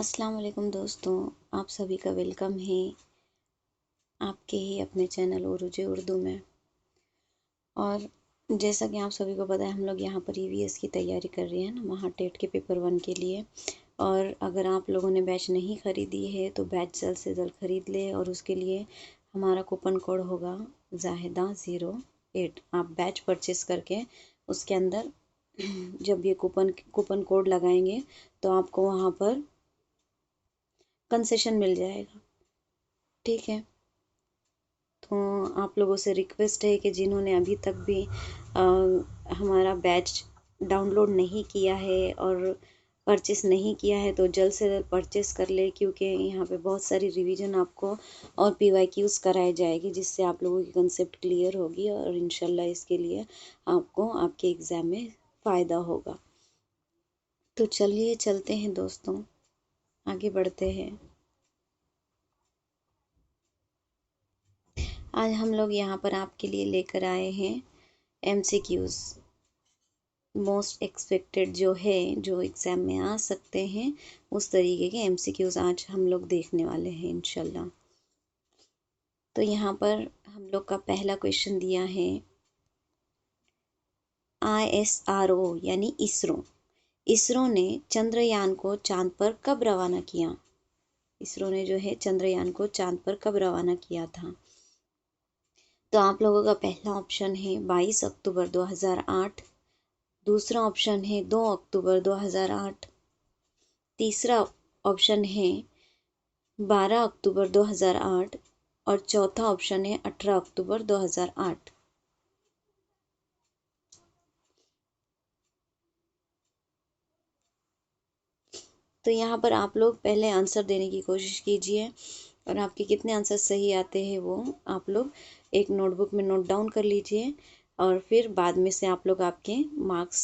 अस्सलाम वालेकुम दोस्तों, आप सभी का वेलकम है आपके ही अपने चैनल उरुजे उर्दू में। और जैसा कि आप सभी को पता है, हम लोग यहाँ पर ईवीएस की तैयारी कर रहे हैं ना, वहाँ टेट के पेपर 1 के लिए। और अगर आप लोगों ने बैच नहीं ख़रीदी है तो बैच जल्द से जल्द ख़रीद ले। और उसके लिए हमारा कूपन कोड होगा ज़ाहिदा08। आप बैच परचेस करके उसके अंदर जब ये कूपन कोड लगाएंगे तो आपको वहाँ पर कंसेशन मिल जाएगा। ठीक है, तो आप लोगों से रिक्वेस्ट है कि जिन्होंने अभी तक भी हमारा बैच डाउनलोड नहीं किया है और परचेस नहीं किया है तो जल्द से जल्द परचेस कर ले, क्योंकि यहाँ पे बहुत सारी रिवीजन आपको और पीवाईक्यूज कराई जाएगी, जिससे आप लोगों की कंसेप्ट क्लियर होगी और इंशाल्लाह इसके लिए आपको आपके एग्ज़ाम में फ़ायदा होगा। तो चलिए चलते हैं दोस्तों, आगे बढ़ते हैं। आज हम लोग यहाँ पर आपके लिए लेकर आए हैं MCQs, मोस्ट एक्सपेक्टेड जो है, जो एग्ज़ाम में आ सकते हैं, उस तरीके के MCQs आज हम लोग देखने वाले हैं इंशाल्लाह। तो यहाँ पर हम लोग का पहला क्वेश्चन दिया है ISRO यानी इसरो ने चंद्रयान को चांद पर कब रवाना किया। इसरो ने जो है चंद्रयान को चांद पर कब रवाना किया था। तो आप लोगों का पहला ऑप्शन है 22 अक्टूबर 2008, दूसरा ऑप्शन है 2 अक्टूबर 2008, तीसरा ऑप्शन है 12 अक्टूबर 2008 और चौथा ऑप्शन है 18 अक्टूबर 2008। तो यहाँ पर आप लोग पहले आंसर देने की कोशिश कीजिए और आपके कितने आंसर सही आते हैं वो आप लोग एक नोटबुक में नोट डाउन कर लीजिए और फिर बाद में से आप लोग आपके मार्क्स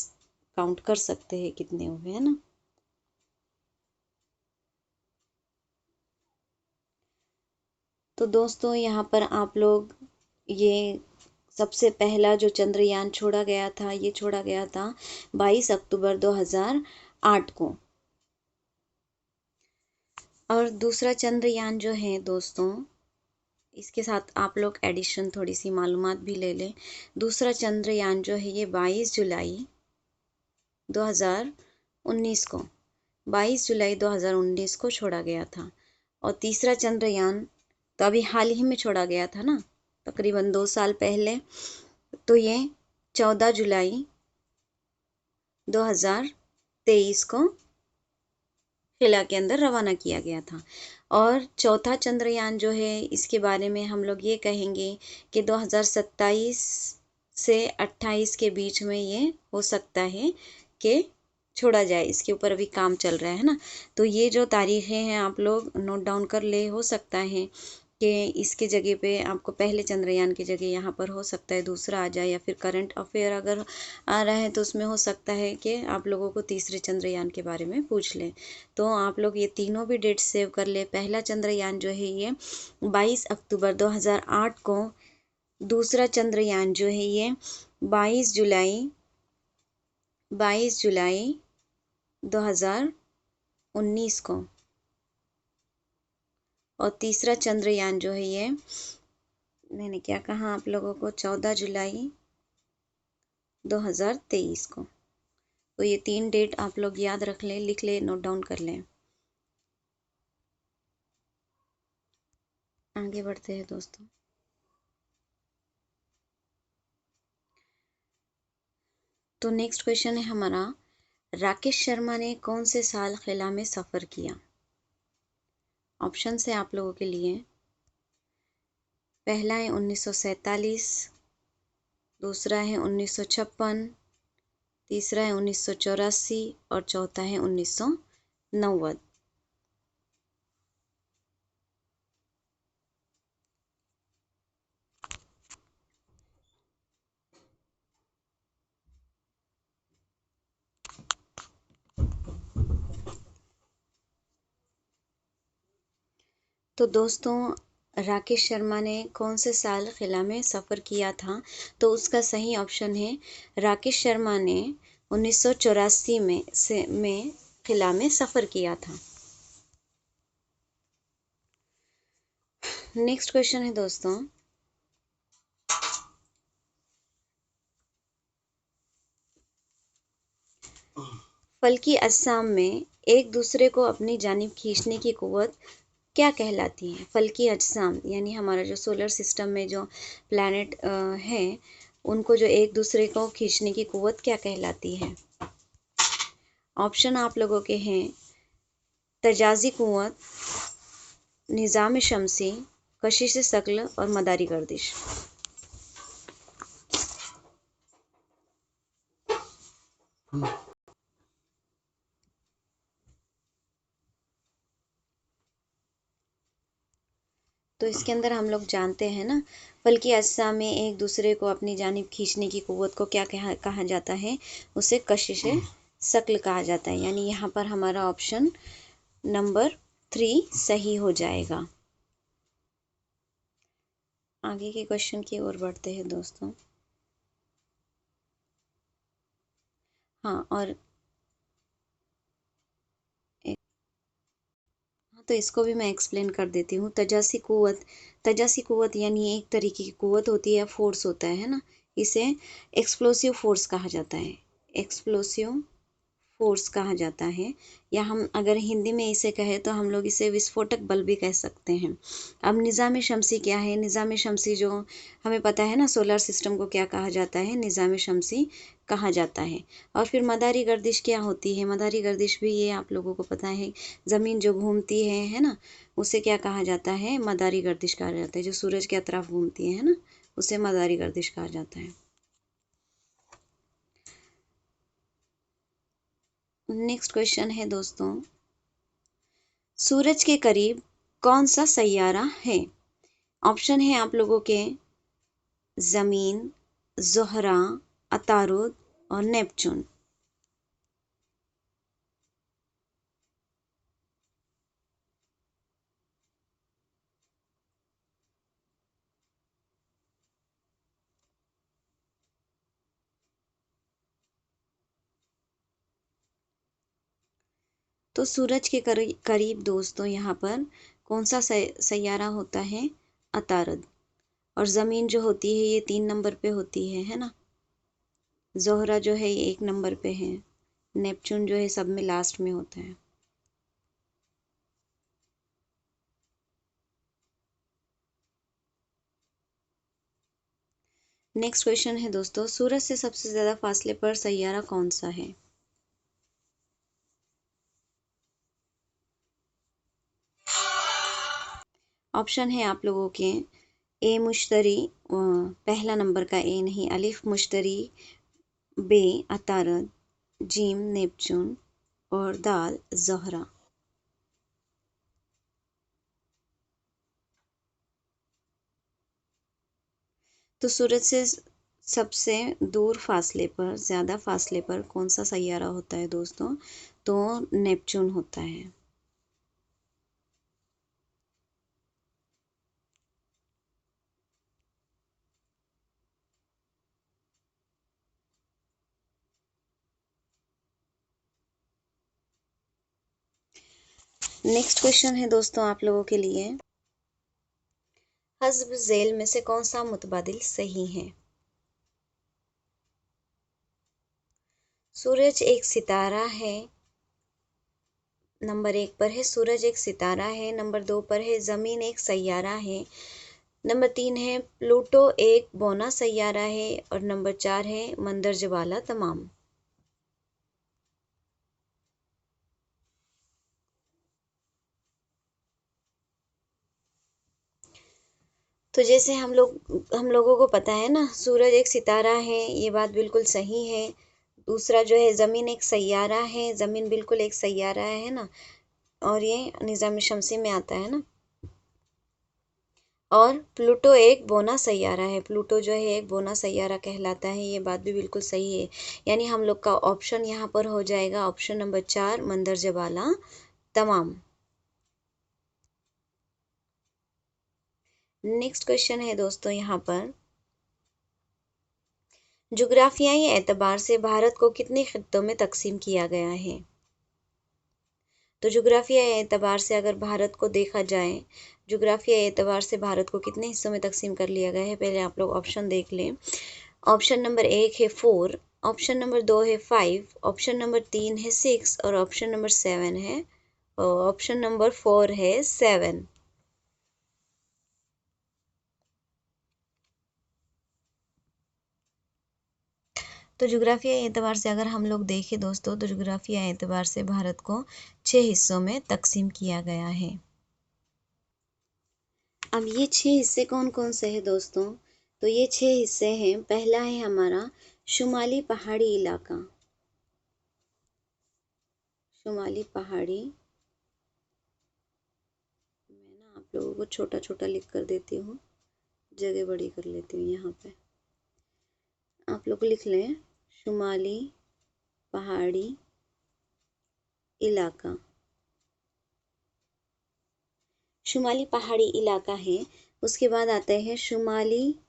काउंट कर सकते हैं कितने हुए, है ना। तो दोस्तों यहाँ पर आप लोग ये सबसे पहला जो चंद्रयान छोड़ा गया था, ये छोड़ा गया था 22 अक्टूबर 2008 को। और दूसरा चंद्रयान जो है दोस्तों, इसके साथ आप लोग एडिशन थोड़ी सी मालूमात भी ले लें। दूसरा चंद्रयान जो है ये 22 जुलाई 2019 को 22 जुलाई 2019 को छोड़ा गया था। और तीसरा चंद्रयान तो अभी हाल ही में छोड़ा गया था ना, तकरीबन 2 साल पहले। तो ये 14 जुलाई 2023 को खिला के अंदर रवाना किया गया था। और चौथा चंद्रयान जो है, इसके बारे में हम लोग ये कहेंगे कि 2027 से 28 के बीच में ये हो सकता है कि छोड़ा जाए। इसके ऊपर अभी काम चल रहा है ना, तो ये जो तारीखें हैं आप लोग नोट डाउन कर ले। हो सकता है कि इसके जगह पे आपको पहले चंद्रयान की जगह यहाँ पर हो सकता है दूसरा आ जाए, या फिर करंट अफेयर अगर आ रहा है तो उसमें हो सकता है कि आप लोगों को तीसरे चंद्रयान के बारे में पूछ लें। तो आप लोग ये तीनों भी डेट सेव कर ले। पहला चंद्रयान जो है ये 22 अक्टूबर 2008 को, दूसरा चंद्रयान जो है ये 22 जुलाई 2019 को, और तीसरा चंद्रयान जो है ये, मैंने क्या कहा आप लोगों को, 14 जुलाई 2023 को। तो ये 3 डेट आप लोग याद रख लें, लिख लें, नोट डाउन कर लें। आगे बढ़ते हैं दोस्तों। तो नेक्स्ट क्वेश्चन है हमारा, राकेश शर्मा ने कौन से साल खिला में सफ़र किया। ऑप्शन है आप लोगों के लिए, पहला है 1947, दूसरा है 1956, तीसरा है 1984 और चौथा है 1990। तो दोस्तों, राकेश शर्मा ने कौन से साल खिला में सफ़र किया था, तो उसका सही ऑप्शन है राकेश शर्मा ने 1984 में खिला में सफ़र किया था। नेक्स्ट क्वेश्चन है दोस्तों, फल्की अजसाम में एक दूसरे को अपनी जानिब खींचने की कुव्वत क्या कहलाती है? फल्की अजसाम यानी हमारा जो सोलर सिस्टम में जो प्लैनेट हैं उनको जो एक दूसरे को खींचने की कुव्वत क्या कहलाती है? ऑप्शन आप लोगों के हैं तजाज़ी कुव्वत, निज़ाम शमसी, कशिश शकल और मदारी गर्दिश। तो इसके अंदर हम लोग जानते हैं ना, फल्की अजसा में एक दूसरे को अपनी जानिब खींचने की कुव्वत को क्या कहा जाता है? उसे कशिश शकल कहा जाता है। यानी यहाँ पर हमारा ऑप्शन नंबर 3 सही हो जाएगा। आगे के क्वेश्चन की ओर बढ़ते हैं दोस्तों। हाँ, और तो इसको भी मैं एक्सप्लेन कर देती हूँ। तजासी कुव्वत यानी एक तरीके की कुव्वत होती है, फोर्स होता है ना। इसे एक्सप्लोसिव फोर्स कहा जाता है। एक्सप्लोसिव फोर्स कहा जाता है, या हम अगर हिंदी में इसे कहें तो हम लोग इसे विस्फोटक बल भी कह सकते हैं। अब निज़ाम शमसी क्या है? निज़ाम शमसी जो हमें पता है ना, सोलर सिस्टम को क्या कहा जाता है? निज़ाम शमसी कहा जाता है। और फिर मदारी गर्दिश क्या होती है? मदारी गर्दिश भी ये आप लोगों को पता है, ज़मीन जो घूमती है ना, उसे क्या कहा जाता है? मदारी गर्दिश कहा जाता है। जो सूरज के अतराफ घूमती है ना, उसे मदारी गर्दिश कहा जाता है। नेक्स्ट क्वेश्चन है दोस्तों, सूरज के करीब कौन सा सैयारा है? ऑप्शन है आप लोगों के ज़मीन, ज़ोहरा, अतारुद और नेपच्यून। तो सूरज के करीब दोस्तों यहाँ पर कौन सा सैयारा होता है? अतारुद। और ज़मीन जो होती है ये 3 नंबर पे होती है ना। ज़ोहरा जो है ये 1 नंबर पे है। नेपच्यून जो है सब में लास्ट में होता है। नेक्स्ट क्वेश्चन है दोस्तों, सूरज से सबसे ज़्यादा फासले पर सैयारा कौन सा है? ऑप्शन है आप लोगों के ए मुश्तरी, पहला नंबर का ए नहीं, अलिफ मुश्तरी, बे अतारद, जीम नेपच्यून और दाल ज़ोहरा। तो सूरज से सबसे दूर फासले पर, ज़्यादा फासले पर कौन सा सैयारा होता है दोस्तों? तो नेपच्यून होता है। नेक्स्ट क्वेश्चन है दोस्तों आप लोगों के लिए, हस्ब झेल में से कौन सा मुतबादिल सही है? सूरज एक सितारा है, नंबर 1 पर है सूरज एक सितारा है, नंबर 2 पर है ज़मीन एक सैयारा है, नंबर 3 है प्लूटो एक बौना सैयारा है और नंबर 4 है मंदरज वाला तमाम। तो जैसे हम लोगों को पता है ना, सूरज एक सितारा है, ये बात बिल्कुल सही है। दूसरा जो है ज़मीन एक सैयारा है, ज़मीन बिल्कुल एक सैयारा है ना, और ये निज़ाम शमसी में आता है ना। और प्लूटो एक बोना सैयारा है, प्लूटो जो है एक बोना सैयारा कहलाता है, ये बात भी बिल्कुल सही है। यानी हम लोग का ऑप्शन यहाँ पर हो जाएगा ऑप्शन नंबर 4 मंदरज वाला तमाम। नेक्स्ट क्वेश्चन है दोस्तों यहाँ पर, जुग्राफियाई एतबार से भारत को कितने खित्तों में तकसीम किया गया है? तो जोग्राफिया एतबार से अगर भारत को देखा जाए, जोग्राफिया एतबार से भारत को कितने हिस्सों में तकसीम कर लिया गया है, पहले आप लोग ऑप्शन देख लें। ऑप्शन नंबर 1 है 4, ऑप्शन नंबर 2 है 5, ऑप्शन नंबर 3 है 6 और ऑप्शन नंबर 7 है, ऑप्शन नंबर 4 है 7। तो जोग्राफिया एतबार से अगर हम लोग देखें दोस्तों, तो जोग्राफिया एतबार से भारत को 6 हिस्सों में तकसीम किया गया है। अब ये 6 हिस्से कौन कौन से हैं दोस्तों? तो ये 6 हिस्से हैं। पहला है हमारा शुमाली पहाड़ी इलाका, शुमाली पहाड़ी, मैं ना आप लोगों को छोटा छोटा लिख कर देती हूँ, जगह बड़ी कर लेती हूँ। यहाँ पे आप लोग लिख लें शुमाली पहाड़ी इलाका। शुमाली पहाड़ी इलाका है। उसके बाद आते हैं शुमाली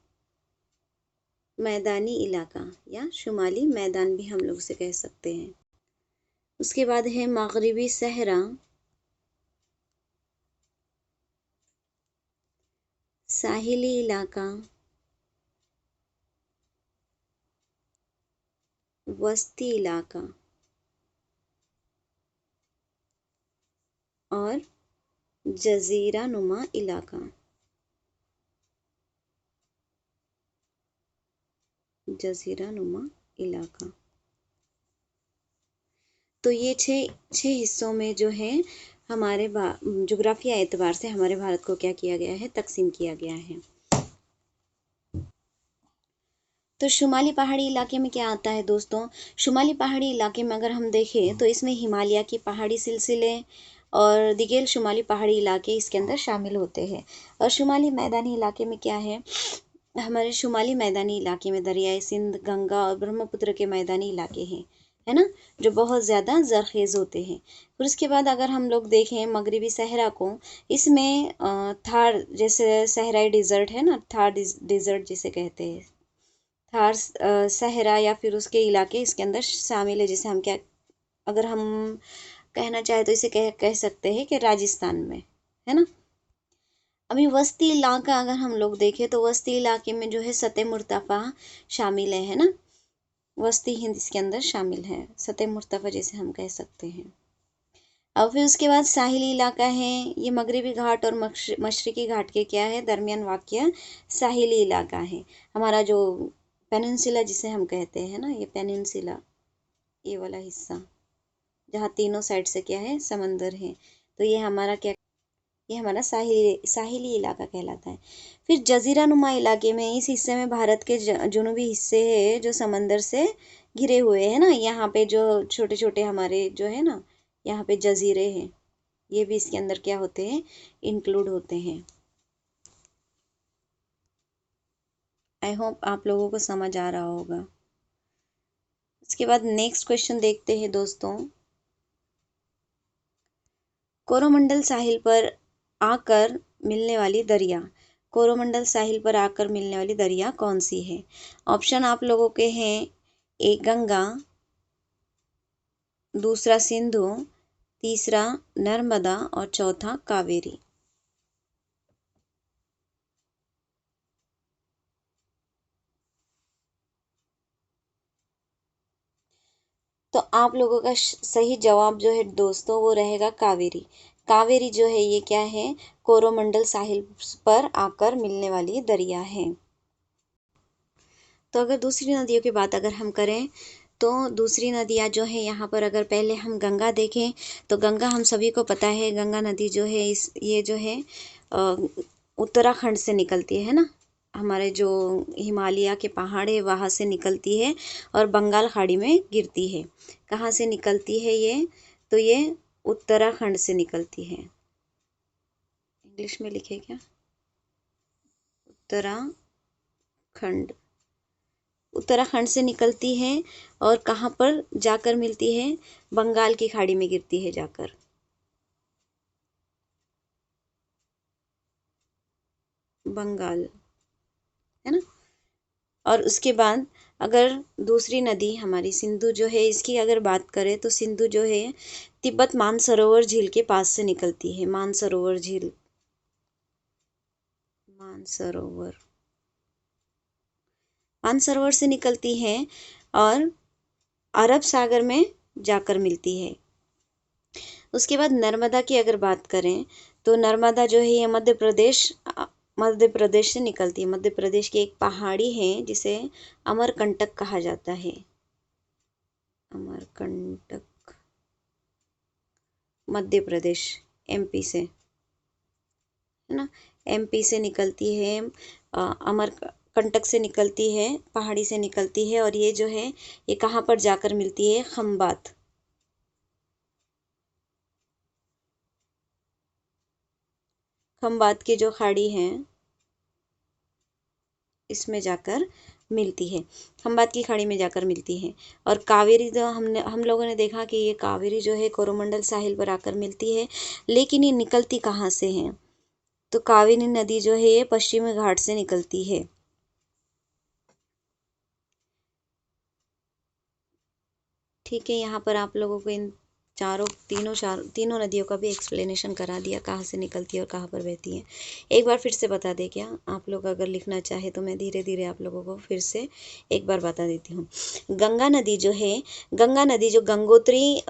मैदानी इलाका, या शुमाली मैदान भी हम लोग उसे कह सकते हैं। उसके बाद है मगरिबी सहरा, साहिली इलाका, वस्ती इलाका और जजीरा नुमा इलाका, जजीरा नुमा इलाका। तो ये छः हिस्सों में जो है हमारे जोग्राफिया एतबार से हमारे भारत को क्या किया गया है, तकसीम किया गया है। तो शुमाली पहाड़ी इलाके में क्या आता है दोस्तों? शुमाली पहाड़ी इलाके में अगर हम देखें तो इसमें हिमालय की पहाड़ी सिलसिले और दिगेल शुमाली पहाड़ी इलाके इसके अंदर शामिल होते हैं। और शुमाली मैदानी इलाके में क्या है? हमारे शुमाली मैदानी इलाके में दरियाए सिंध, गंगा और ब्रह्मपुत्र के मैदानी इलाके हैं, है ना, जो बहुत ज़्यादा ज़रखेज़ होते हैं। फिर उसके बाद अगर हम लोग देखें मगरिबी सहरा को, इसमें थार जैसे सहराई डिज़र्ट है ना, थार डिज़र्ट जिसे कहते हैं, थार सहरा या फिर उसके इलाके इसके अंदर शामिल है। जिसे हम क्या, अगर हम कहना चाहे तो इसे कह सकते हैं कि राजस्थान में, है ना। अभी वस्ती इलाका अगर हम लोग देखें तो वस्ती इलाके में जो है सतह मुर्तफ़ा शामिल है ना, वस्ती हिंद इसके अंदर शामिल है, सतह मुर्तफ़ा जिसे हम कह सकते हैं। अब फिर उसके बाद साहिली इलाका है, ये मगरिबी घाट और मशरकी घाट के क्या है, दरमियान वाक़या साहिली इलाका है। हमारा जो पेनिनसुला जिसे हम कहते हैं ना, ये पेनिनसुला, ये वाला हिस्सा जहाँ तीनों साइड से क्या है, समंदर है, तो ये हमारा क्या, ये हमारा साहिली इलाका कहलाता है। फिर जजीरा नुमा इलाके में, इस हिस्से में भारत के जुनूबी हिस्से है जो समंदर से घिरे हुए हैं ना, यहाँ पे जो छोटे छोटे हमारे जो है ना, यहाँ पे जजीरे हैं, ये भी इसके अंदर क्या होते हैं, इंक्लूड होते हैं। आई होप आप लोगों को समझ आ रहा होगा। उसके बाद नेक्स्ट क्वेश्चन देखते हैं दोस्तों। कोरोमंडल साहिल पर आकर मिलने वाली दरिया, कोरोमंडल साहिल पर आकर मिलने वाली दरिया कौन सी है? ऑप्शन आप लोगों के हैं, एक गंगा, दूसरा सिंधु, तीसरा नर्मदा और चौथा कावेरी। तो आप लोगों का सही जवाब जो है दोस्तों वो रहेगा कावेरी। कावेरी जो है ये क्या है, कोरोमंडल साहिल पर आकर मिलने वाली दरिया है। तो अगर दूसरी नदियों की बात अगर हम करें तो दूसरी नदियाँ जो है यहाँ पर, अगर पहले हम गंगा देखें तो गंगा हम सभी को पता है, गंगा नदी जो है ये जो है उत्तराखंड से निकलती है ना, हमारे जो हिमालय के पहाड़ है वहाँ से निकलती है और बंगाल खाड़ी में गिरती है। कहाँ से निकलती है ये? तो ये उत्तराखंड से निकलती है। इंग्लिश में लिखे क्या? उत्तराखंड, उत्तराखंड से निकलती है और कहाँ पर जाकर मिलती है, बंगाल की खाड़ी में गिरती है जाकर। बंगाल, है ना। और उसके बाद अगर दूसरी नदी हमारी सिंधु जो है, इसकी अगर बात करें तो सिंधु जो है तिब्बत मानसरोवर झील के पास से निकलती है। मानसरोवर झील, मानसरोवर, मानसरोवर से निकलती है और अरब सागर में जाकर मिलती है। उसके बाद नर्मदा की अगर बात करें तो नर्मदा जो है ये मध्य प्रदेश से निकलती है। मध्य प्रदेश की एक पहाड़ी है जिसे अमरकंटक कहा जाता है। अमरकंटक, मध्य प्रदेश, एमपी से, है ना, एमपी से निकलती है। अमरकंटक से निकलती है, पहाड़ी से निकलती है और ये जो है ये कहाँ पर जाकर मिलती है? खंबात, खंबात की जो खाड़ी है इसमें जाकर मिलती है। खंबात की खाड़ी में जाकर मिलती है। और कावेरी जो हम लोगों ने देखा कि ये कावेरी जो है कोरोमंडल साहिल पर आकर मिलती है, लेकिन ये निकलती कहाँ से है? तो कावेरी नदी जो है ये पश्चिमी घाट से निकलती है। ठीक है, यहाँ पर आप लोगों को इन तीनों नदियों का भी एक्सप्लेनेशन करा दिया, कहाँ से निकलती है और कहाँ पर बहती है। एक बार फिर से बता दे क्या? आप लोग अगर लिखना चाहे तो मैं धीरे धीरे आप लोगों को फिर से एक बार बता देती हूँ। गंगा नदी जो है, गंगा नदी जो गंगोत्री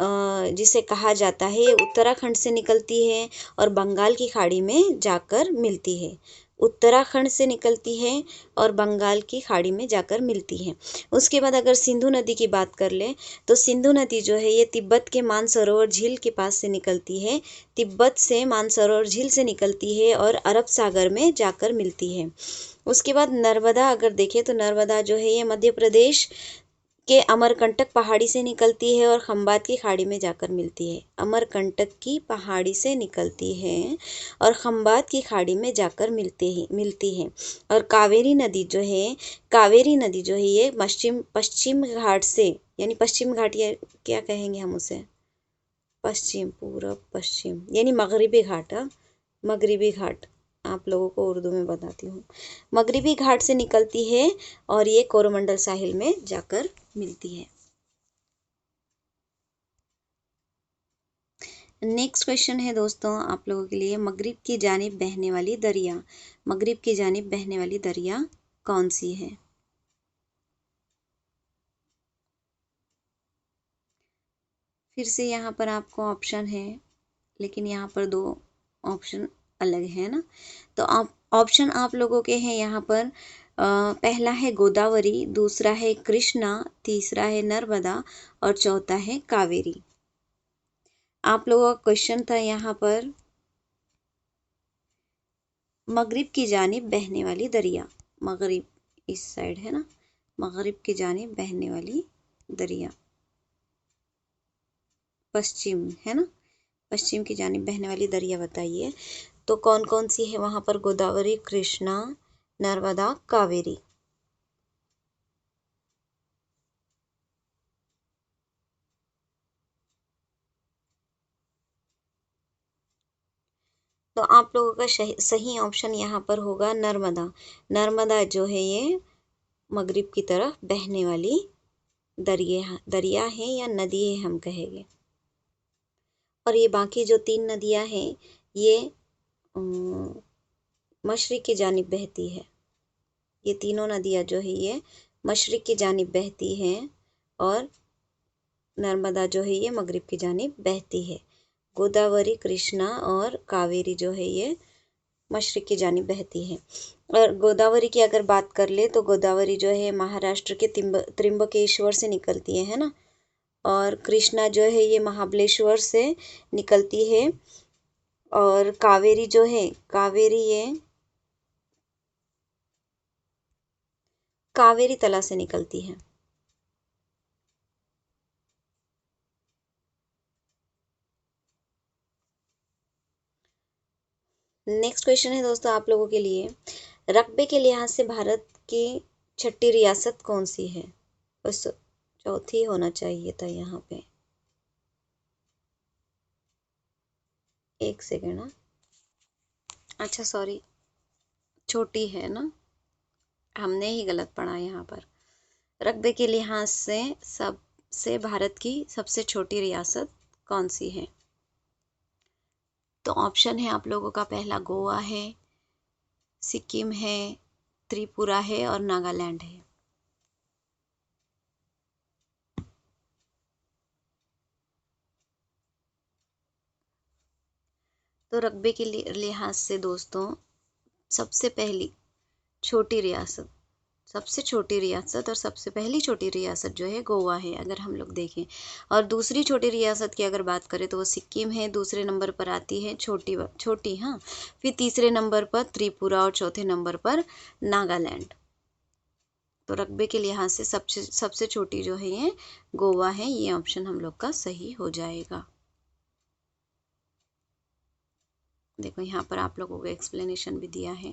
जिसे कहा जाता है, ये उत्तराखंड से निकलती है और बंगाल की खाड़ी में जाकर मिलती है। उत्तराखंड से निकलती है और बंगाल की खाड़ी में जाकर मिलती है। उसके बाद अगर सिंधु नदी की बात कर ले तो सिंधु नदी जो है ये तिब्बत के मानसरोवर झील के पास से निकलती है। तिब्बत से मानसरोवर झील से निकलती है और अरब सागर में जाकर मिलती है। उसके बाद नर्मदा अगर देखें तो नर्मदा जो है ये मध्य प्रदेश के अमरकंटक पहाड़ी से निकलती है और खंबात की खाड़ी में जाकर मिलती है। अमरकंटक की पहाड़ी से निकलती है और खंबात की खाड़ी में जाकर मिलती है। और कावेरी नदी जो है, कावेरी नदी जो है ये पश्चिम घाट से, यानी पश्चिम घाट, या क्या कहेंगे हम उसे? पश्चिम, पूरब पश्चिम, यानी मगरिबी घाट। मगरिबी घाट आप लोगों को उर्दू में बताती हूँ। मगरिबी घाट से निकलती है और ये कोरोमंडल साहिल में जाकर मिलती है। नेक्स्ट क्वेश्चन है दोस्तों आप लोगों के लिए, मगरिब की जानिब बहने वाली दरिया, मगरिब की जानिब बहने वाली दरिया कौन सी है? फिर से यहाँ पर आपको ऑप्शन है, लेकिन यहाँ पर दो ऑप्शन अलग है ना। तो आप ऑप्शन आप लोगों के हैं यहाँ पर, पहला है गोदावरी, दूसरा है कृष्णा, तीसरा है नर्मदा और चौथा है कावेरी। आप लोगों का क्वेश्चन था यहाँ पर मगरिब की जानिब बहने वाली दरिया, मगरिब इस साइड है ना, मगरिब की जानिब बहने वाली दरिया, पश्चिम है ना, पश्चिम की जानिब बहने वाली दरिया बताइए। तो कौन कौन सी है वहां पर? गोदावरी, कृष्णा, नर्मदा, कावेरी। तो आप लोगों का सही ऑप्शन यहाँ पर होगा नर्मदा। नर्मदा जो है ये मगरिब की तरफ बहने वाली दरिया है या नदी है हम कहेंगे। और ये बाकी जो तीन नदियां हैं ये मशरिक की जानिब बहती है। ये तीनों नदियां जो है ये मशरिक की जानिब बहती हैं और नर्मदा जो है ये मगरिब की जानिब बहती है। गोदावरी, कृष्णा और कावेरी जो है ये मशरिक की जानिब बहती है। और गोदावरी की अगर बात कर ले तो गोदावरी जो है महाराष्ट्र के त्रिंबकेश्वर से निकलती है ना। और कृष्णा जो है ये महाबलेश्वर से निकलती है। और कावेरी जो है, कावेरी ये कावेरी तला से निकलती है। नेक्स्ट क्वेश्चन है दोस्तों आप लोगों के लिए, रकबे के लिहाज से भारत की छठी रियासत कौन सी है? बस चौथी होना चाहिए था यहाँ पे। एक सेकेंड ना, अच्छा सॉरी, छोटी है ना, हमने ही गलत पढ़ा यहाँ पर। रकबे के लिहाज से सबसे भारत की सबसे छोटी रियासत कौन सी है? तो ऑप्शन है आप लोगों का, पहला गोवा है, सिक्किम है, त्रिपुरा है और नागालैंड है। तो रकबे के लिहाज से दोस्तों सबसे पहली छोटी रियासत, सबसे छोटी रियासत और सबसे पहली छोटी रियासत जो है गोवा है, अगर हम लोग देखें। और दूसरी छोटी रियासत की अगर बात करें तो वो सिक्किम है, दूसरे नंबर पर आती है छोटी छोटी, हाँ। फिर तीसरे नंबर पर त्रिपुरा और चौथे नंबर पर नागालैंड। तो रकबे के लिहाज से सबसे सबसे छोटी जो है ये गोवा है, ये ऑप्शन हम लोग का सही हो जाएगा। देखो यहाँ पर आप लोगों को एक्सप्लेनेशन भी दिया है।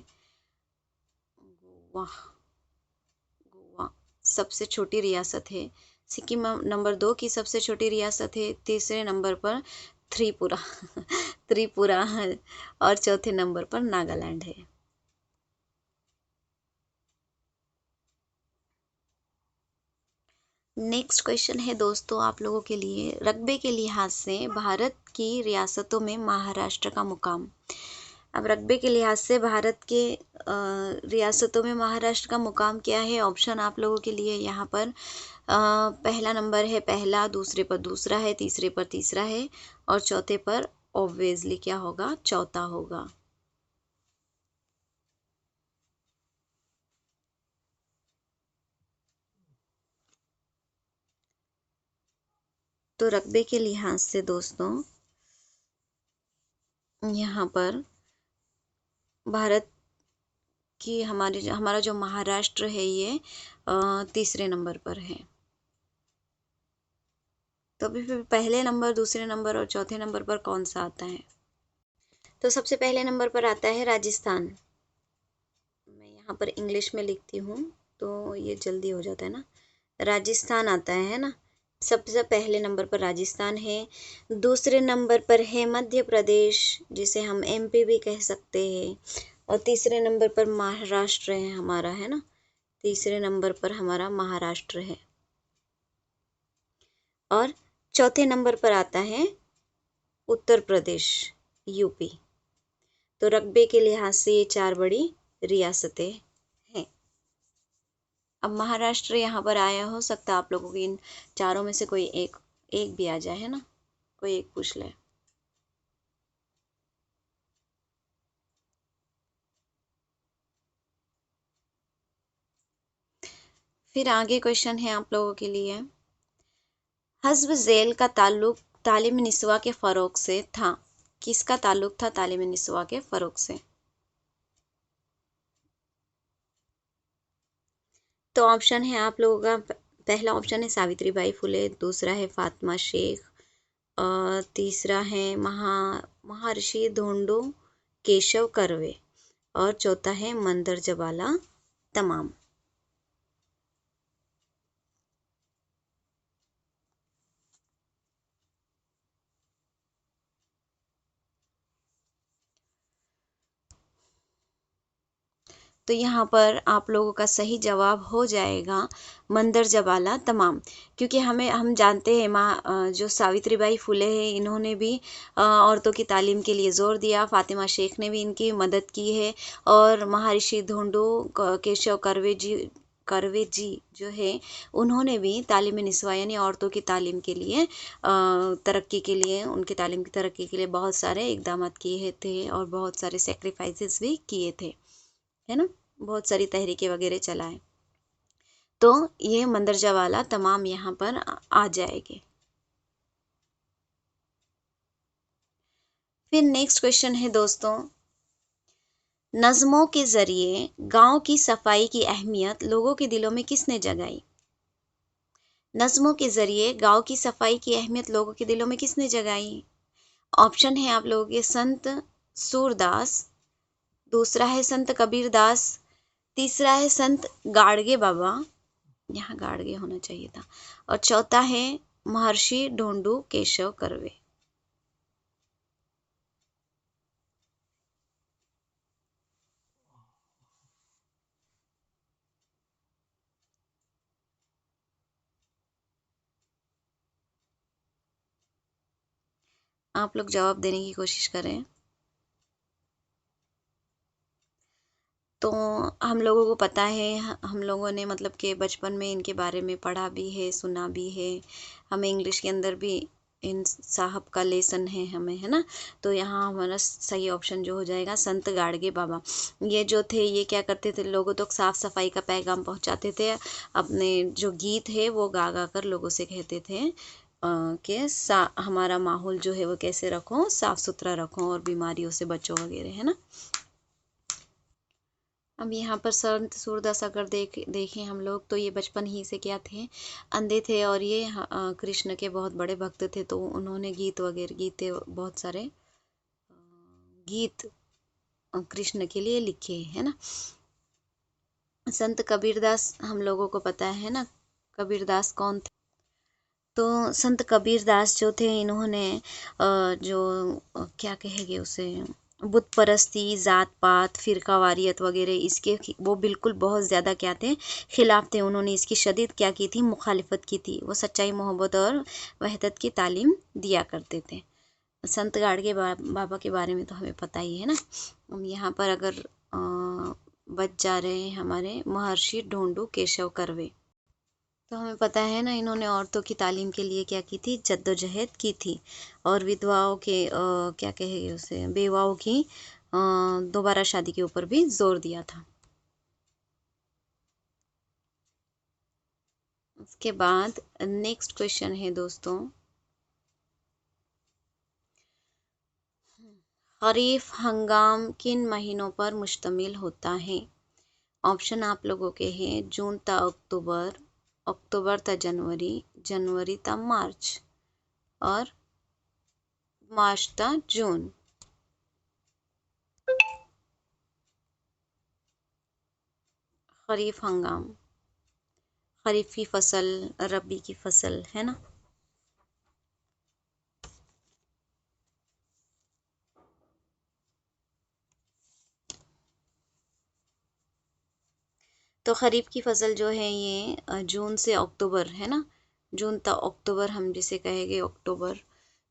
गोवा, गोवा सबसे छोटी रियासत है। सिक्किम नंबर 2 की सबसे छोटी रियासत है, तीसरे नंबर पर त्रिपुरा त्रिपुरा है और चौथे नंबर पर नागालैंड है। नेक्स्ट क्वेश्चन है दोस्तों आप लोगों के लिए, रकबे के लिहाज से भारत की रियासतों में महाराष्ट्र का मुकाम। अब रकबे के लिहाज से भारत के रियासतों में महाराष्ट्र का मुकाम क्या है? ऑप्शन आप लोगों के लिए यहाँ पर पहला नंबर है पहला, दूसरे पर दूसरा है, तीसरे पर तीसरा है और चौथे पर ऑब्वियसली क्या होगा? चौथा होगा। तो रकबे के लिहाज से दोस्तों यहाँ पर भारत कि हमारा जो महाराष्ट्र है ये तीसरे नंबर पर है। तो अभी फिर पहले नंबर, दूसरे नंबर और चौथे नंबर पर कौन सा आता है? तो सबसे पहले नंबर पर आता है राजस्थान। मैं यहाँ पर इंग्लिश में लिखती हूँ तो ये जल्दी हो जाता है ना। राजस्थान आता है ना, सबसे पहले नंबर पर राजस्थान है। दूसरे नंबर पर है मध्य प्रदेश, जिसे हम एमपी भी कह सकते हैं। और तीसरे नंबर पर महाराष्ट्र है हमारा, है ना। तीसरे नंबर पर हमारा महाराष्ट्र है और चौथे नंबर पर आता है उत्तर प्रदेश, यूपी। तो रकबे के लिहाज से ये 4 बड़ी रियासतें हैं। अब महाराष्ट्र यहाँ पर आया, हो सकता है आप लोगों की इन चारों में से कोई एक एक भी आ जाए, है ना, कोई एक पूछ ले। फिर आगे क्वेश्चन है आप लोगों के लिए, हस्ब झेल का ताल्लुक तालीम निस्वा के फ़रोग से था। किसका ताल्लुक था तालीम निस्वा के फ़रोग से? तो ऑप्शन है आप लोगों का, पहला ऑप्शन है सावित्री बाई फुले, दूसरा है फातिमा शेख, तीसरा है महर्षि धोंडो केशव कर्वे और चौथा है मंदरजबाला तमाम। तो यहाँ पर आप लोगों का सही जवाब हो जाएगा मंदरजबाला तमाम, क्योंकि हम जानते हैं माँ जो सावित्रीबाई फुले है, इन्होंने भी औरतों की तालीम के लिए ज़ोर दिया। फातिमा शेख ने भी इनकी मदद की है और महर्षि धोंडो केशव कर्वे जी जो है, उन्होंने भी तालीम निस्वा यानी औरतों की तालीम के लिए तरक्की के लिए, उनकी तालीम की तरक्की के लिए बहुत सारे इकदाम किए थे और बहुत सारे सेक्रीफाइसेस भी किए थे, है ना, बहुत सारी तहरीकें वगैरह चलाए। तो ये मंदरजा वाला तमाम यहाँ पर आ जाएंगे। फिर नेक्स्ट क्वेश्चन है दोस्तों, नज़्मों के जरिए गांव की सफाई की अहमियत लोगों के दिलों में किसने जगाई? नज़्मों के जरिए गांव की सफाई की अहमियत लोगों के दिलों में किसने जगाई? ऑप्शन है आप लोगों के, संत सूरदास, दूसरा है संत कबीर दास, तीसरा है संत गाड़गे बाबा, यहाँ गाड़गे होना चाहिए था, और चौथा है महर्षि ढोंडू केशव कर्वे। आप लोग जवाब देने की कोशिश करें। तो हम लोगों को पता है, हम लोगों ने मतलब कि बचपन में इनके बारे में पढ़ा भी है, सुना भी है। हमें इंग्लिश के अंदर भी इन साहब का लेसन है हमें, है ना। तो यहाँ हमारा सही ऑप्शन जो हो जाएगा संत गाड़गे बाबा। ये जो थे ये क्या करते थे, लोगों तक साफ सफाई का पैगाम पहुँचाते थे। अपने जो गीत है वो गा गा कर लोगों से कहते थे कि हमारा माहौल जो है वो कैसे रखो, साफ सुथरा रखो और बीमारियों से बचो वगैरह, है ना। अब यहाँ पर संत सूरदास अगर देखें हम लोग, तो ये बचपन ही से क्या थे, अंधे थे। और ये कृष्ण के बहुत बड़े भक्त थे। तो उन्होंने गीत वगैरह गीते बहुत सारे गीत कृष्ण के लिए लिखे, है ना। संत कबीरदास हम लोगों को पता है ना, कबीरदास कौन थे। तो संत कबीरदास जो थे, इन्होंने जो क्या कहेंगे उसे, बुत परस्ती, जात पात, फिरकावारियत वगैरह इसके वो बिल्कुल बहुत ज़्यादा क्या थे, खिलाफ थे। उन्होंने इसकी शदीद क्या की थी, मुखालिफत की थी। वो सच्चाई, मोहब्बत और वहदत की तालीम दिया करते थे। संत गाड़गे बाबा के बारे में तो हमें पता ही है ना। हम यहाँ पर अगर बच जा रहे हैं हमारे महर्षि ढोंडू केशव कर्वे। तो हमें पता है ना, इन्होंने औरतों की तालीम के लिए क्या की थी, जद्दोजहद की थी। और विधवाओं के क्या कहेंगे उसे, बेवाओं की दोबारा शादी के ऊपर भी जोर दिया था। उसके बाद नेक्स्ट क्वेश्चन है दोस्तों, खरीफ हंगाम किन महीनों पर मुश्तमिल होता है। ऑप्शन आप लोगों के हैं जून ता अक्टूबर, अक्टूबर ता जनवरी, जनवरी ता मार्च और मार्च ता जून। खरीफ हंगाम, खरीफ की फसल, रबी की फसल, है ना। तो खरीफ की फसल जो है ये जून से अक्टूबर, है ना। जून तक अक्टूबर हम जिसे कहेंगे अक्टूबर,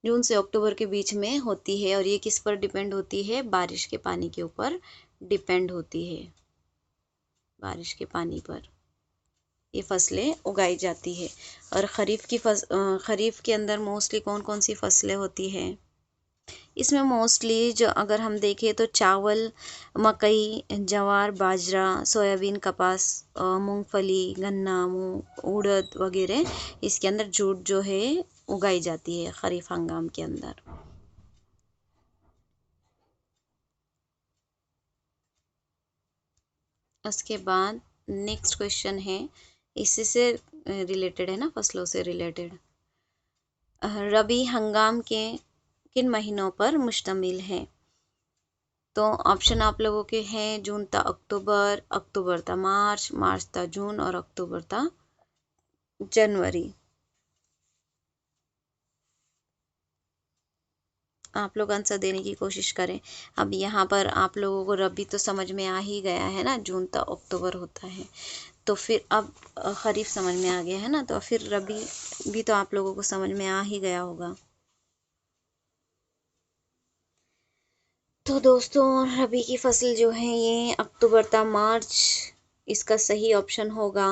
जून से अक्टूबर के बीच में होती है। और ये किस पर डिपेंड होती है, बारिश के पानी के ऊपर डिपेंड होती है। बारिश के पानी पर ये फसलें उगाई जाती है। और खरीफ के अंदर मोस्टली कौन कौन सी फसलें होती है। इसमें मोस्टली जो अगर हम देखें तो चावल, मकई, ज्वार, बाजरा, सोयाबीन, कपास, मूंगफली, गन्ना, उड़द वगैरह इसके अंदर जूट जो है उगाई जाती है खरीफ हंगाम के अंदर। उसके बाद नेक्स्ट क्वेश्चन है, इसी से रिलेटेड है ना, फसलों से रिलेटेड। रबी हंगाम के किन महीनों पर मुश्तमिल है। तो ऑप्शन आप लोगों के हैं जून ता अक्टूबर, अक्टूबर ता मार्च, मार्च ता जून और अक्टूबर ता जनवरी। आप लोग आंसर देने की कोशिश करें। अब यहाँ पर आप लोगों को रबी तो समझ में आ ही गया है ना, जून ता अक्टूबर होता है। तो फिर अब खरीफ समझ में आ गया है ना, तो फिर रबी भी तो आप लोगों को समझ में आ ही गया होगा। तो दोस्तों रबी की फसल जो है ये अक्टूबर ता मार्च इसका सही ऑप्शन होगा।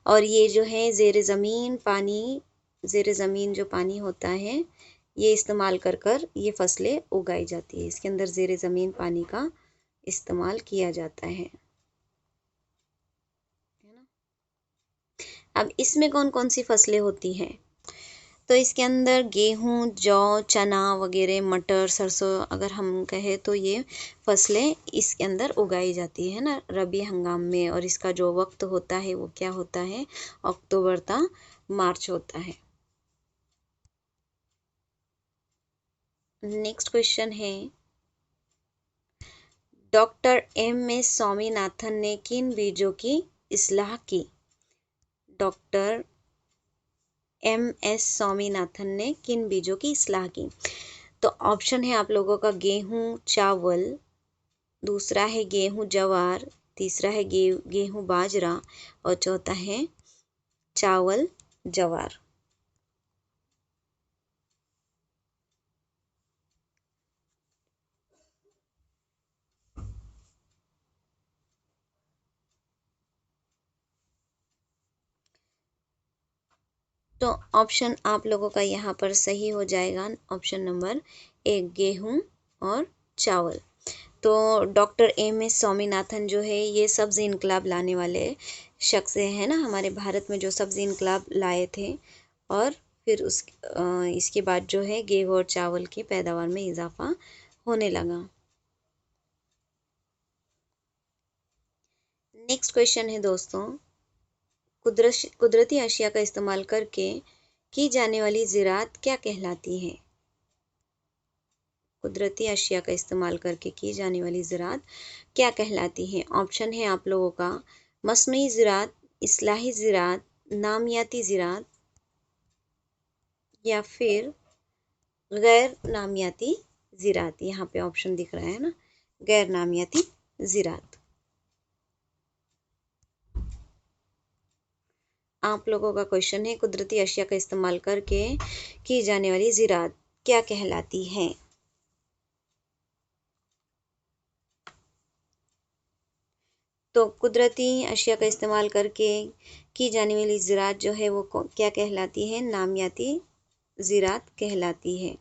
और ये जो है ज़ेर ज़मीन पानी, ज़ेर ज़मीन जो पानी होता है ये इस्तेमाल कर कर ये फसलें उगाई जाती है। इसके अंदर ज़ेर ज़मीन पानी का इस्तेमाल किया जाता है ना। अब इसमें कौन कौन सी फसलें होती हैं। तो इसके अंदर गेहूँ, जौ, चना वगैरह, मटर, सरसों अगर हम कहें तो ये फसलें इसके अंदर उगाई जाती है ना रबी हंगाम में। और इसका जो वक्त होता है वो क्या होता है, अक्टूबर ता मार्च होता है। नेक्स्ट क्वेश्चन है, डॉक्टर एम एस स्वामीनाथन ने किन बीजों की इस्लाह की। डॉक्टर एम एस स्वामीनाथन ने किन बीजों की इस्लाह की। तो ऑप्शन है आप लोगों का गेहूं, चावल, दूसरा है गेहूं जवार, तीसरा है गेहूं बाजरा और चौथा है चावल जवार। तो ऑप्शन आप लोगों का यहाँ पर सही हो जाएगा, ऑप्शन नंबर 1 गेहूं और चावल। तो डॉक्टर एम.एस. स्वामीनाथन जो है ये सब्ज़ी इनकलाब लाने वाले शख्स है ना, हमारे भारत में जो सब्ज़ी इनकलाब लाए थे, और फिर इसके बाद जो है गेहूं और चावल की पैदावार में इजाफा होने लगा। नेक्स्ट क्वेश्चन है दोस्तों, कुदरती अशिया का इस्तेमाल करके की जाने वाली ज़राअत क्या कहलाती है? कुदरती अशिया का इस्तेमाल करके की जाने वाली ज़राअत क्या कहलाती है? ऑप्शन है आप लोगों का मस्नूई ज़राअत, इस्लाही ज़राअत, नामियाती ज़राअत या फिर गैर नामियाती ज़राअत। यहाँ पे ऑप्शन दिख रहा है ना, गैर नामियाती ज़राअत। आप लोगों का क्वेश्चन है कुदरती अशिया का इस्तेमाल करके की जाने वाली ज़राअत क्या कहलाती है? तो कुदरती अशिया का इस्तेमाल करके की जाने वाली ज़राअत जो है वो क्या कहलाती है? नामियाती ज़राअत कहलाती है।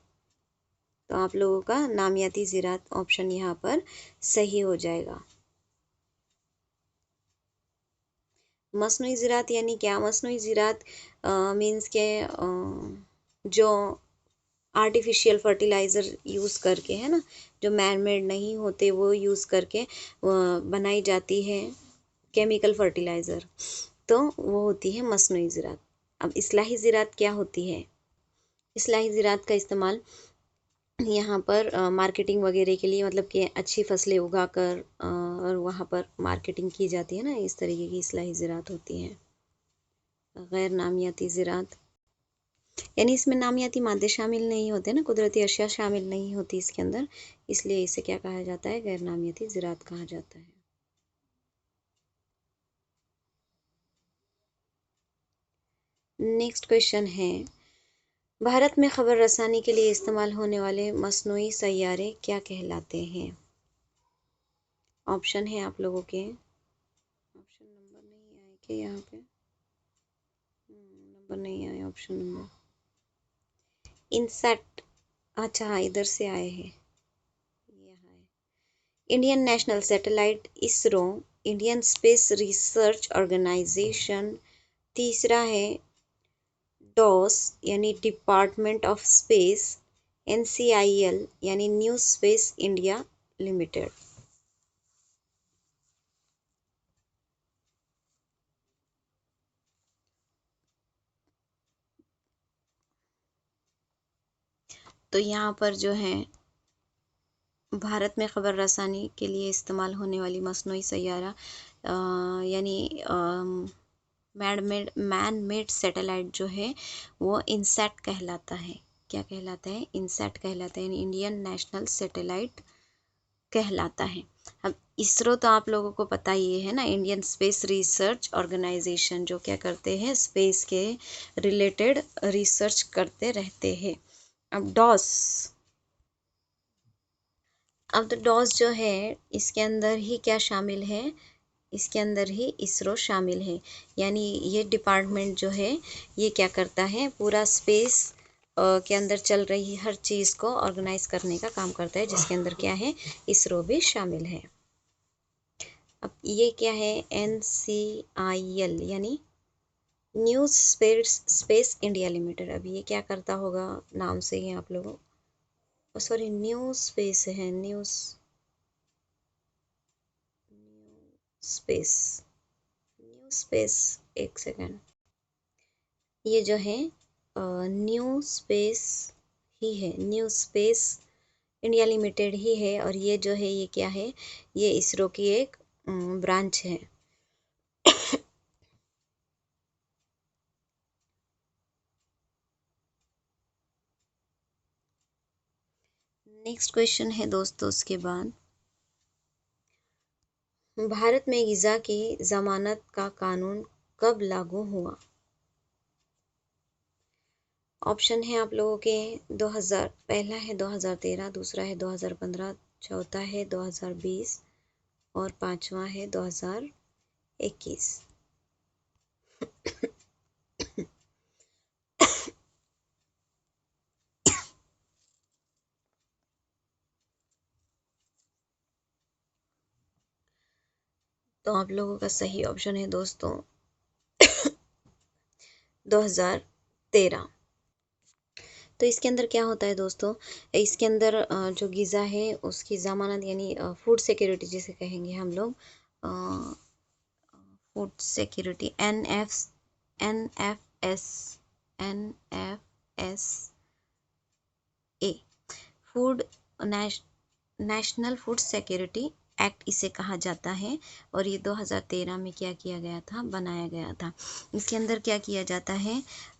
तो आप लोगों का नामियाती ज़राअत ऑप्शन यहाँ पर सही हो जाएगा। मस्नूई ज़राअत यानी क्या? मस्नूई ज़राअत मीन्स के जो आर्टिफिशियल फर्टिलाइज़र यूज़ करके, है ना, जो मैन मेड नहीं होते वो यूज़ करके बनाई जाती है केमिकल फर्टिलाइज़र, तो वो होती है मस्नूई ज़राअत। अब इस्लाही ज़राअत क्या होती है? इस्लाही ज़राअत का इस्तेमाल यहाँ पर मार्केटिंग वगैरह के लिए, मतलब कि अच्छी फसलें उगाकर और वहाँ पर मार्केटिंग की जाती है ना, इस तरीके की इस्लाही ज़राअत होती है। गैर नामियाती ज़राअत यानी इसमें नामियाती मादे शामिल नहीं होते ना, कुदरती अशिया शामिल नहीं होती इसके अंदर, इसलिए इसे क्या कहा जाता है? गैर नामियाती ज़राअत कहा जाता है। नेक्स्ट क्वेश्चन है, भारत में खबर रसानी के लिए इस्तेमाल होने वाले मसनूई सैयारे क्या कहलाते हैं? ऑप्शन है आप लोगों के, ऑप्शन नंबर नहीं आए क्या यहाँ पे? नंबर नहीं आए ऑप्शन नंबर। इनसेट, अच्छा हाँ इधर से आए हैं, यहाँ है। Indian national satellite ISRO, Indian space research organisation, तीसरा है डॉस यानी डिपार्टमेंट ऑफ स्पेस, NCIL यानी न्यू स्पेस इंडिया लिमिटेड। तो यहाँ पर जो है भारत में खबर रसानी के लिए इस्तेमाल होने वाली मसनूई सैयारा यानी मैन मेड सैटेलाइट जो है वो इनसैट कहलाता है। क्या कहलाता है? इनसैट कहलाता है, यानी इंडियन नेशनल सैटेलाइट कहलाता है। अब इसरो तो आप लोगों को पता ही है ना, इंडियन स्पेस रिसर्च ऑर्गेनाइजेशन, जो क्या करते हैं? स्पेस के रिलेटेड रिसर्च करते रहते हैं। अब डॉस जो है इसके अंदर ही क्या शामिल है? इसके अंदर ही इसरो शामिल है, यानी ये डिपार्टमेंट जो है ये क्या करता है? पूरा स्पेस के अंदर चल रही हर चीज़ को ऑर्गेनाइज करने का काम करता है, जिसके अंदर क्या है? इसरो भी शामिल है। अब ये क्या है? NCIL यानी न्यू स्पेस इंडिया लिमिटेड। अब ये क्या करता होगा? नाम से ही आप लोगों, सॉरी न्यू स्पेस है, स्पेस न्यू स्पेस, एक सेकेंड, ये जो है न्यू स्पेस ही है, न्यू स्पेस इंडिया लिमिटेड ही है, और ये जो है ये क्या है? ये इसरो की एक ब्रांच है। नेक्स्ट क्वेश्चन है दोस्तों उसके बाद, भारत में गिज़ा की ज़मानत का कानून कब लागू हुआ? ऑप्शन है आप लोगों के 2000, पहला है 2013, दूसरा है 2015, चौथा है 2020 और पांचवा है 2021। तो आप लोगों का सही ऑप्शन है दोस्तों 2013। तो इसके अंदर क्या होता है दोस्तों, इसके अंदर जो ग़िज़ा है उसकी ज़मानत यानी फूड सिक्योरिटी जिसे कहेंगे हम लोग, food security NFS A, food national food security act इसे कहा जाता है। और ये 2013 में क्या किया गया था, बनाया गया था। इसके अंदर क्या किया जाता है,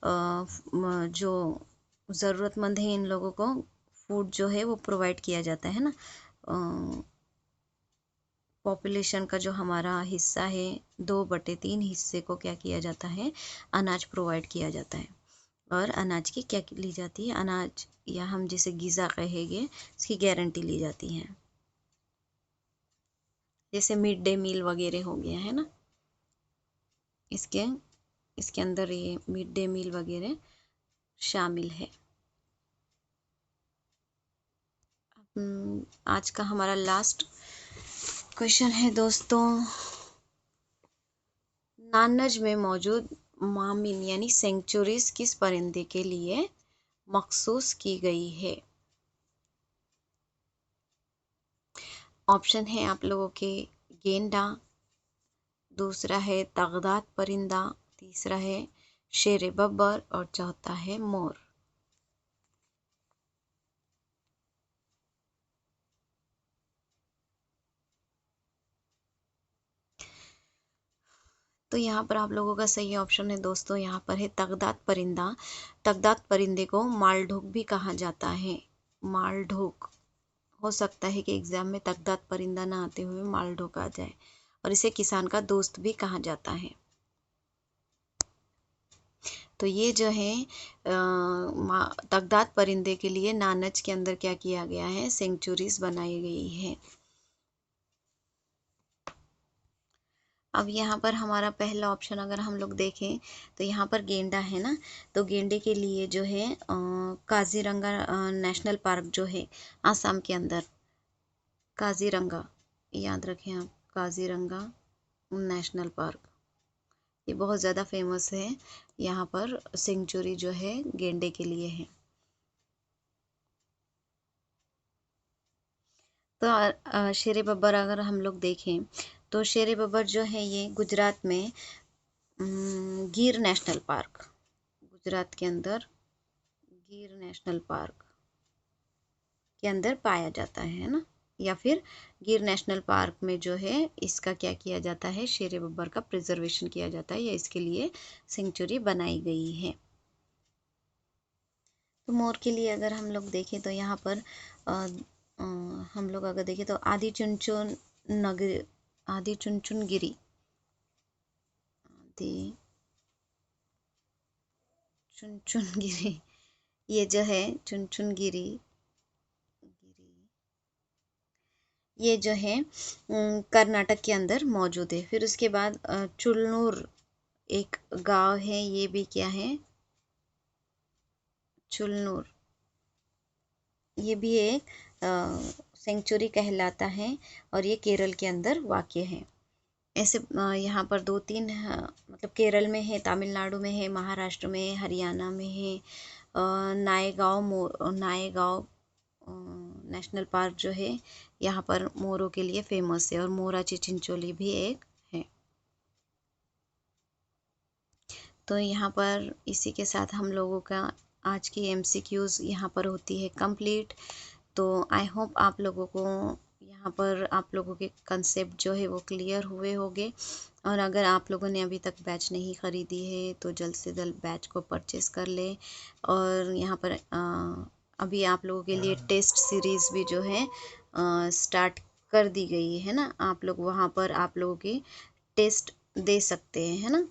जो ज़रूरतमंद है इन लोगों को फूड जो है वो प्रोवाइड किया जाता है ना। पॉपुलेशन का जो हमारा हिस्सा है 2/3 हिस्से को क्या किया जाता है, अनाज प्रोवाइड किया जाता है। और अनाज की क्या ली जाती है, अनाज या हम जिसे ग़िज़ा कहेंगे इसकी गारंटी ली जाती है। जैसे मिड डे मील वगैरह हो गया है ना, इसके अंदर ये मिड डे मील वगैरह शामिल है। आज का हमारा लास्ट क्वेश्चन है दोस्तों, नानज में मौजूद मामिन यानी सेंचुरीज किस परिंदे के लिए मखसूस की गई है। ऑप्शन है आप लोगों के गेंडा, दूसरा है तगदात परिंदा, तीसरा है शेर बब्बर और चौथा है मोर। तो यहाँ पर आप लोगों का सही ऑप्शन है दोस्तों, यहाँ पर है तगदात परिंदा। तगदात परिंदे को मालढोक भी कहा जाता है। मालढोक, हो सकता है कि एग्जाम में तगदात परिंदा ना आते हुए मालढोक आ जाए। और इसे किसान का दोस्त भी कहा जाता है। तो ये जो है तगदात परिंदे के लिए नानज के अंदर क्या किया गया है, सेंचुरीज बनाई गई है। अब यहाँ पर हमारा पहला ऑप्शन अगर हम लोग देखें तो यहाँ पर गेंडा है ना, तो गेंडे के लिए जो है काजीरंगा नेशनल पार्क जो है आसाम के अंदर, काजीरंगा याद रखें आप, काजीरंगा नेशनल पार्क ये बहुत ज़्यादा फेमस है। यहाँ पर सेंचुरी जो है गेंडे के लिए है। तो शेर बब्बर अगर हम लोग देखें तो शेर बब्बर जो है ये गुजरात में गिर नेशनल पार्क, गुजरात के अंदर गिर नेशनल पार्क के अंदर पाया जाता है ना, या फिर गिर नेशनल पार्क में जो है इसका क्या किया जाता है, शेर बब्बर का प्रिजर्वेशन किया जाता है या इसके लिए सेंचुरी बनाई गई है। तो मोर के लिए अगर हम लोग देखें तो यहाँ पर हम लोग अगर देखें तो आदि चुनचुन गिरी, आदि चुनचुनगिरी, ये जो है चुनचुनगिरी, ये जो है कर्नाटक के अंदर मौजूद है। फिर उसके बाद चुलनूर एक गांव है, ये भी क्या है, चुलनूर, ये भी एक सेंचुरी कहलाता है और ये केरल के अंदर वाक़ है। ऐसे यहाँ पर 2-3 मतलब केरल में है, तमिलनाडु में है, महाराष्ट्र में है, हरियाणा में है। नायगांव नेशनल पार्क जो है यहाँ पर मोरों के लिए फेमस है और मोराची चिंचोली भी एक है। तो यहाँ पर इसी के साथ हम लोगों का आज की MCQs यहाँ पर होती है कंप्लीट। तो आई होप आप लोगों को यहाँ पर आप लोगों के कंसेप्ट जो है वो क्लियर हुए होंगे। और अगर आप लोगों ने अभी तक बैच नहीं ख़रीदी है तो जल्द से जल्द बैच को परचेस कर ले। और यहाँ पर अभी आप लोगों के लिए टेस्ट सीरीज़ भी जो है स्टार्ट कर दी गई है ना, आप लोग वहाँ पर आप लोगों के टेस्ट दे सकते हैं, है ना।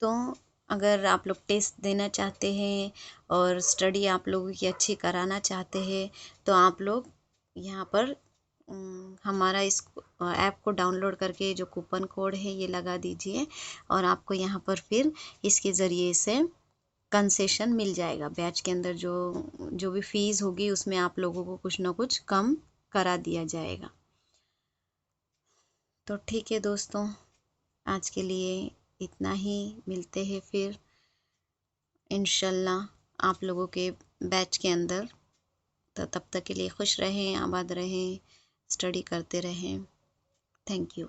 तो अगर आप लोग टेस्ट देना चाहते हैं और स्टडी आप लोगों की अच्छी कराना चाहते हैं तो आप लोग यहाँ पर हमारा इस ऐप को डाउनलोड करके जो कूपन कोड है ये लगा दीजिए और आपको यहाँ पर फिर इसके ज़रिए से कंसेशन मिल जाएगा। बैच के अंदर जो भी फीस होगी उसमें आप लोगों को कुछ ना कुछ कम करा दिया जाएगा। तो ठीक है दोस्तों, आज के लिए इतना ही। मिलते हैं फिर इंशाल्लाह आप लोगों के बैच के अंदर। तो तब तक के लिए खुश रहें, आबाद रहें, स्टडी करते रहें। Thank you.